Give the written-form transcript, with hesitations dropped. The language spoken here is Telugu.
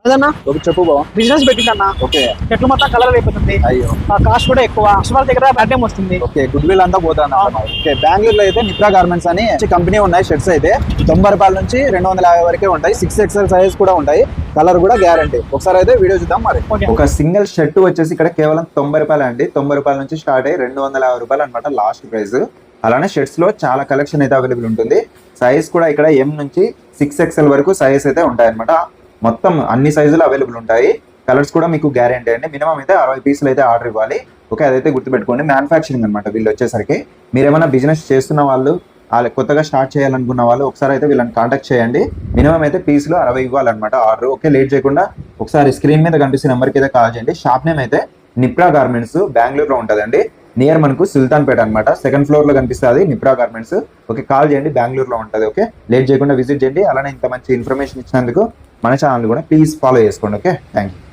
అదన్నా చెప్పు బావ. బిజినెస్ పెట్టిందన్నా. ఓకే చెట్లు మొత్తం కలర్ అయిపోతుంది. అయ్యో కాస్ట్ కూడా ఎక్కువ. కస్టమర్ దగ్గర బ్యాడ్ టైం వస్తుంది. ఓకే గుడ్ విల్ అంతా పోతాను. ఓకే బెంగళూరులో అయితే నిప్రా గార్మెంట్స్ అని కంపెనీ ఉన్నాయి. షర్ట్స్ అయితే 90 రూపాయల నుంచి 250 వరకే ఉంటాయి. 6XL సైజ్ కూడా ఉంటాయి. కలర్ కూడా గ్యారంటీ. ఒకసారి అయితే వీడియో చూద్దాం. మరి ఒక సింగిల్ షర్ట్ వచ్చేసి ఇక్కడ కేవలం 90 రూపాయలు అండి. 90 రూపాయల నుంచి స్టార్ట్ అయ్యి 250 రూపాయలు అనమాట లాస్ట్ ప్రైస్. అలానే షర్ట్స్ లో చాలా కలెక్షన్ అయితే అవైలబుల్ ఉంటుంది. సైజ్ కూడా ఇక్కడ M నుంచి 6XL వరకు సైజ్ అయితే ఉంటాయి అనమాట. మొత్తం అన్ని సైజులు అవైలబుల్ ఉంటాయి. కలర్స్ కూడా మీకు గ్యారెంటీ అండి. మినిమం అయితే 60 పీసులు అయితే ఆర్డర్ ఇవ్వాలి. ఓకే అదైతే గుర్తుపెట్టుకోండి. మ్యానుఫ్యాక్చరింగ్ అనమాట వీళ్ళు వచ్చేసరికి. మీరు ఏమైనా బిజినెస్ చేస్తున్న వాళ్ళు కొత్తగా స్టార్ట్ చేయాలనుకున్న వాళ్ళు ఒకసారి అయితే వీళ్ళని కాంటాక్ట్ చేయండి. మినిమం అయితే పీసులు 60 ఇవ్వాలన్నమాట ఆర్డర్. ఓకే లేట్ చేయకుండా ఒకసారి స్క్రీన్ మీద కనిపిస్తున్న నెంబర్కి అయితే కాల్ చేయండి. షాప్ నేమ్ అయితే నిప్రా గార్మెంట్స్ బెంగళూరులో ఉంటుందండి. నియర్ మనకు సుల్తాన్పేట అనమాట. సెకండ్ ఫ్లోర్ లో కనిపిస్తుంది నిప్రా గార్మెంట్స్. ఓకే కాల్ చేయండి. బెంగళూరులో ఉంటుంది. ఓకే లేట్ చేయకుండా విజిట్ చేయండి. అలానే ఇంత మంచి ఇన్ఫర్మేషన్ ఇచ్చినందుకు మన ఛానల్ కూడా ప్లీజ్ ఫాలో చేసుకోండి. Okay thank you.